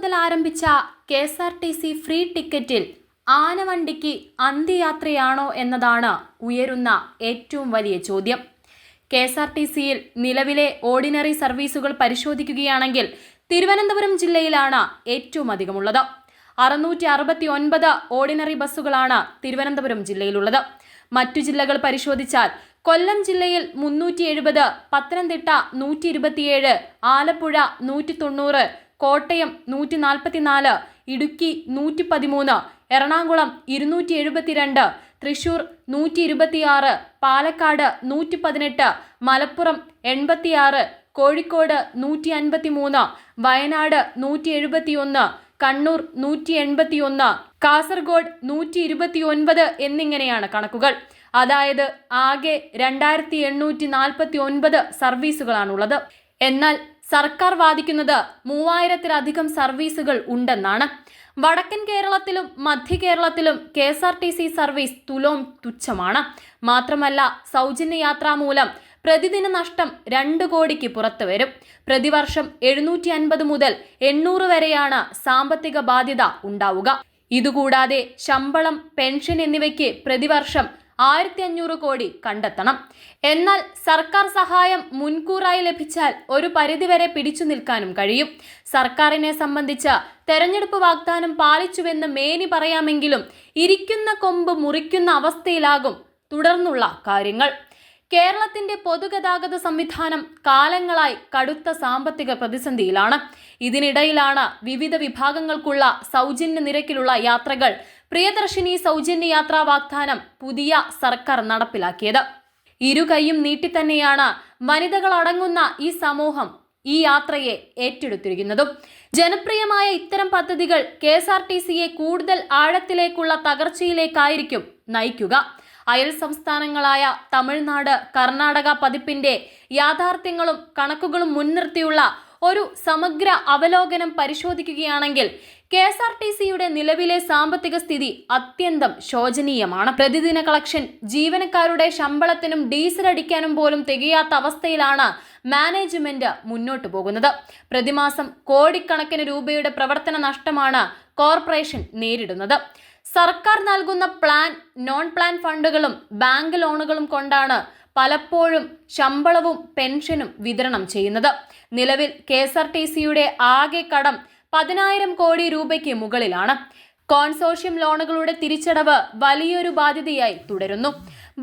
മുതൽ ആരംഭിച്ച KSRTC free ടിക്കറ്റിൽ ആനവണ്ടിക്ക് അന്ത്യയാത്രയാണോ എന്നതാണ് ഉയരുന്ന ഏറ്റവും വലിയ ചോദ്യം. KSRTCയിൽ നിലവിലെ ഓർഡിനറി സർവീസുകൾ പരിശോധിക്കുകയാണെങ്കിൽ തിരുവനന്തപുരം ജില്ലയിലാണ് ഏറ്റവും അധികമുള്ളത്. 669 ഓർഡിനറി ബസ്സുകളാണ് തിരുവനന്തപുരം ജില്ലയിലുള്ളത്. മറ്റു ജില്ലകൾ പരിശോധിച്ചാൽ കൊല്ലം ജില്ലയിൽ 370, പത്തനംതിട്ട 127, ആലപ്പുഴ 190, കോട്ടയം 144, ഇടുക്കി 113, എറണാകുളം 272, തൃശൂർ 126, പാലക്കാട് 118, മലപ്പുറം 86, കോഴിക്കോട് 153, വയനാട് 171, കണ്ണൂർ 181, കാസർഗോഡ് 129 എന്നിങ്ങനെയാണ് കണക്കുകൾ. അതായത് ആകെ 2849 സർവീസുകളാണുള്ളത്. എന്നാൽ സർക്കാർ വാദിക്കുന്നത് 3000-ലധികം സർവീസുകൾ ഉണ്ടെന്നാണ്. വടക്കൻ കേരളത്തിലും മധ്യ കേരളത്തിലും KSRTC സർവീസ് തുച്ഛമാണ്. മാത്രമല്ല സൗജന്യ യാത്രാ മൂലം പ്രതിദിന നഷ്ടം 2 കോടിക്ക് പുറത്തു വരും. പ്രതിവർഷം 750 മുതൽ 800 വരെയാണ് സാമ്പത്തിക ബാധ്യത ഉണ്ടാവുക. ഇതുകൂടാതെ ശമ്പളം, പെൻഷൻ എന്നിവയ്ക്ക് പ്രതിവർഷം 1500 കോടി കണ്ടെത്തണം. എന്നാൽ സർക്കാർ സഹായം മുൻകൂറായി ലഭിച്ചാൽ ഒരു പരിധിവരെ പിടിച്ചു നിൽക്കാനും കഴിയും. സർക്കാരിനെ സംബന്ധിച്ച് തെരഞ്ഞെടുപ്പ് വാഗ്ദാനം പാലിച്ചുവെന്ന് മേനി പറയാമെങ്കിലും ഇരിക്കുന്ന കൊമ്പ് മുറിക്കുന്ന അവസ്ഥയിലാകും തുടർന്നുള്ള കാര്യങ്ങൾ. കേരളത്തിന്റെ പൊതുഗതാഗത സംവിധാനം കാലങ്ങളായി കടുത്ത സാമ്പത്തിക പ്രതിസന്ധിയിലാണ്. ഇതിനിടയിലാണ് വിവിധ വിഭാഗങ്ങൾക്കുള്ള സൗജന്യ നിരക്കിലുള്ള യാത്രകൾ പ്രിയദർശിനി സൗജന്യ യാത്രാ വാഗ്ദാനം പുതിയ സർക്കാർ നടപ്പിലാക്കിയത്. ഇരുകൈയും നീട്ടിത്തന്നെയാണ് വനിതകളടങ്ങുന്ന ഈ സമൂഹം ഈ യാത്രയെ ഏറ്റെടുത്തിരിക്കുന്നതും. ജനപ്രിയമായ ഇത്തരം പദ്ധതികൾ KSRTCയെ കൂടുതൽ ആഴത്തിലേക്കുള്ള തകർച്ചയിലേക്കായിരിക്കും നയിക്കുക. അയൽ സംസ്ഥാനങ്ങളായ തമിഴ്നാട്, കർണാടക പതിപ്പിന്റെ യാഥാർത്ഥ്യങ്ങളും കണക്കുകളും മുൻനിർത്തിയുള്ള ഒരു സമഗ്ര അവലോകനം പരിശോധിക്കുകയാണെങ്കിൽ KSRTCയുടെ നിലവിലെ സാമ്പത്തിക സ്ഥിതി അത്യന്തം ശോചനീയമാണ്. പ്രതിദിന കളക്ഷൻ ജീവനക്കാരുടെ ശമ്പളത്തിനും ഡീസൽ അടിക്കാനും പോലും തികയാത്ത അവസ്ഥയിലാണ് മാനേജ്മെന്റ് മുന്നോട്ടു പോകുന്നത്. പ്രതിമാസം കോടിക്കണക്കിന് രൂപയുടെ പ്രവർത്തന നഷ്ടമാണ് കോർപ്പറേഷൻ നേരിടുന്നത്. സർക്കാർ നൽകുന്ന പ്ലാൻ, നോൺ പ്ലാൻ ഫണ്ടുകളും ബാങ്ക് ലോണുകളും കൊണ്ടാണ് പലപ്പോഴും ശമ്പളവും പെൻഷനും വിതരണം ചെയ്യുന്നത്. നിലവിൽ KSRTCയുടെ ആകെ കടം 10,000 കോടി രൂപയ്ക്ക് മുകളിലാണ്. കോൺസോർഷ്യം ലോണുകളുടെ തിരിച്ചടവ് വലിയൊരു ബാധ്യതയായി തുടരുന്നു.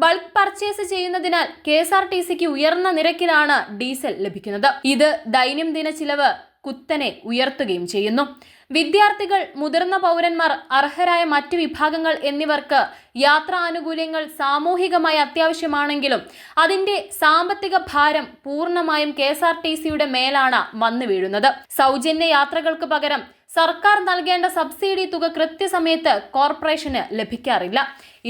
ബൾക്ക് പർച്ചേസ് ചെയ്യുന്നതിനാൽ KSRTCക്ക് ഉയർന്ന നിരക്കിലാണ് ഡീസൽ ലഭിക്കുന്നത്. ഇത് ദൈനംദിന ചിലവ് കുത്തനെ ഉയർത്തുകയും ചെയ്യുന്നു. വിദ്യാർത്ഥികൾ, മുതിർന്ന പൗരന്മാർ, അർഹരായ മറ്റു വിഭാഗങ്ങൾ എന്നിവർക്ക് യാത്രാ ആനുകൂല്യങ്ങൾ സാമൂഹികമായി അത്യാവശ്യമാണെങ്കിലും അതിന്റെ സാമ്പത്തിക ഭാരം പൂർണ്ണമായും KSRTCയുടെ മേലാണ് വന്നു വീഴുന്നത്. സൗജന്യ യാത്രകൾക്ക് പകരം സർക്കാർ നൽകേണ്ട സബ്സിഡി തുക കൃത്യസമയത്ത് കോർപ്പറേഷന് ലഭിക്കാറില്ല.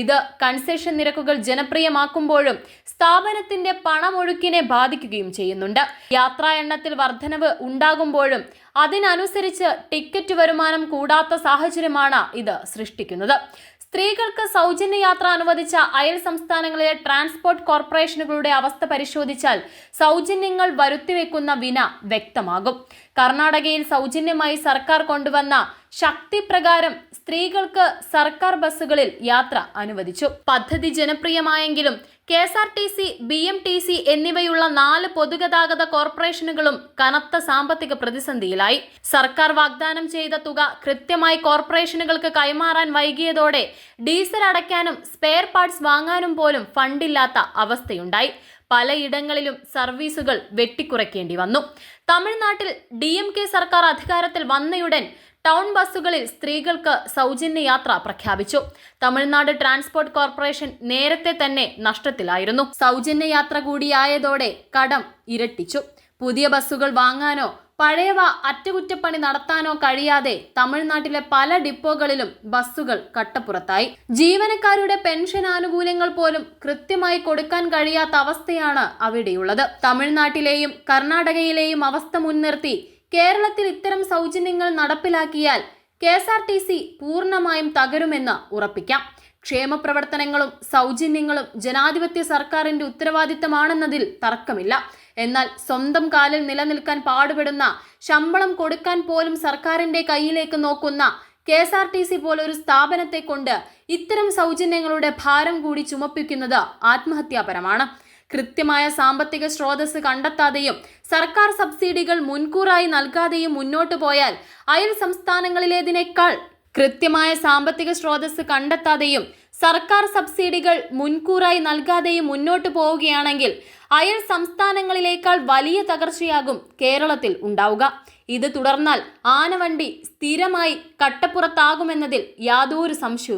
ഇത് കൺസെഷൻ നിരക്കുകൾ ജനപ്രിയമാക്കുമ്പോഴും സ്ഥാപനത്തിന്റെ പണമൊഴുക്കിനെ ബാധിക്കുകയും ചെയ്യുന്നുണ്ട്. യാത്രാ എണ്ണത്തിൽ വർധനവ് ഉണ്ടാകുമ്പോഴും അതിനനുസരിച്ച് ടിക്കറ്റ് വരുമാനം കൂടാത്ത സാഹചര്യമാണ് ഇത് സൃഷ്ടിക്കുന്നത്. സ്ത്രീകൾക്ക് സൗജന്യ യാത്ര അനുവദിച്ച അയൽ സംസ്ഥാനങ്ങളിലെ ട്രാൻസ്പോർട്ട് കോർപ്പറേഷനുകളുടെ അവസ്ഥ പരിശോധിച്ചാൽ സൗജന്യങ്ങൾ വരുത്തിവെക്കുന്ന വിന വ്യക്തമാകും. കർണാടകയിൽ സൗജന്യമായി സർക്കാർ കൊണ്ടുവന്ന ശക്തി പ്രകാരം സ്ത്രീകൾക്ക് സർക്കാർ ബസ്സുകളിൽ യാത്ര അനുവദിച്ചു. പദ്ധതി ജനപ്രിയമായെങ്കിലും KSRTC, BMTC എന്നിവയുള്ള 4 പൊതുഗതാഗത കോർപ്പറേഷനുകളും കനത്ത സാമ്പത്തിക പ്രതിസന്ധിയിലായി. സർക്കാർ വാഗ്ദാനം ചെയ്ത തുക കൃത്യമായി കോർപ്പറേഷനുകൾക്ക് കൈമാറാൻ വൈകിയതോടെ ഡീസൽ അടയ്ക്കാനും സ്പെയർ പാർട്സ് വാങ്ങാനും പോലും ഫണ്ടില്ലാത്ത അവസ്ഥയുണ്ടായി. പലയിടങ്ങളിലും സർവീസുകൾ വെട്ടിക്കുറയ്ക്കേണ്ടി വന്നു. തമിഴ്നാട്ടിൽ DMK സർക്കാർ അധികാരത്തിൽ വന്നയുടൻ ടൗൺ ബസ്സുകളിൽ സ്ത്രീകൾക്ക് സൗജന്യ യാത്ര പ്രഖ്യാപിച്ചു. തമിഴ്നാട് ട്രാൻസ്പോർട്ട് കോർപ്പറേഷൻ നേരത്തെ തന്നെ നഷ്ടത്തിലായിരുന്നു. സൗജന്യ യാത്ര കൂടിയായതോടെ കടം ഇരട്ടിച്ചു. പുതിയ ബസ്സുകൾ വാങ്ങാനോ പഴയവ അറ്റകുറ്റപ്പണി നടത്താനോ കഴിയാതെ തമിഴ്നാട്ടിലെ പല ഡിപ്പോകളിലും ബസ്സുകൾ കട്ടപ്പുറത്തായി. ജീവനക്കാരുടെ പെൻഷൻ ആനുകൂല്യങ്ങൾ പോലും കൃത്യമായി കൊടുക്കാൻ കഴിയാത്ത അവസ്ഥയാണ് അവിടെയുള്ളത്. തമിഴ്നാട്ടിലെയും കർണാടകയിലെയും അവസ്ഥ മുൻനിർത്തി കേരളത്തിൽ ഇത്തരം സൗജന്യങ്ങൾ നടപ്പിലാക്കിയാൽ KSRTC പൂർണ്ണമായും തകരുമെന്ന് ഉറപ്പിക്കാം. ക്ഷേമപ്രവർത്തനങ്ങളും സൗജന്യങ്ങളും ജനാധിപത്യ സർക്കാരിന്റെ ഉത്തരവാദിത്തമാണെന്നതിൽ തർക്കമില്ല. എന്നാൽ സ്വന്തം കാലിൽ നിലനിൽക്കാൻ പാടുപെടുന്ന, ശമ്പളം കൊടുക്കാൻ പോലും സർക്കാരിന്റെ കയ്യിലേക്ക് നോക്കുന്ന KSRTC പോലൊരു സ്ഥാപനത്തെ കൊണ്ട് ഇത്തരം സൗജന്യങ്ങളുടെ ഭാരം കൂടി ചുമപ്പിക്കുന്നത് ആത്മഹത്യാപരമാണ്. കൃത്യമായ സാമ്പത്തിക സ്രോതസ് കണ്ടെത്താതെയും സർക്കാർ സബ്സിഡികൾ മുൻകൂറായി നൽകാതെയും മുന്നോട്ടു പോയാൽ അയൽ സംസ്ഥാനങ്ങളിലേതിനേക്കാൾ കൃത്യമായ സാമ്പത്തിക സ്രോതസ് കണ്ടെത്താതെയും സർക്കാർ സബ്സിഡികൾ മുൻകൂറായി നൽകാതെയും മുന്നോട്ടു പോവുകയാണെങ്കിൽ അയൽ സംസ്ഥാനങ്ങളിലേക്കാൾ വലിയ തകർച്ചയാകും കേരളത്തിൽ ഉണ്ടാവുക. ഇത് തുടർന്നാൽ ആനവണ്ടി സ്ഥിരമായി കട്ടപ്പുറത്താകുമെന്നതിൽ യാതൊരു സംശയവും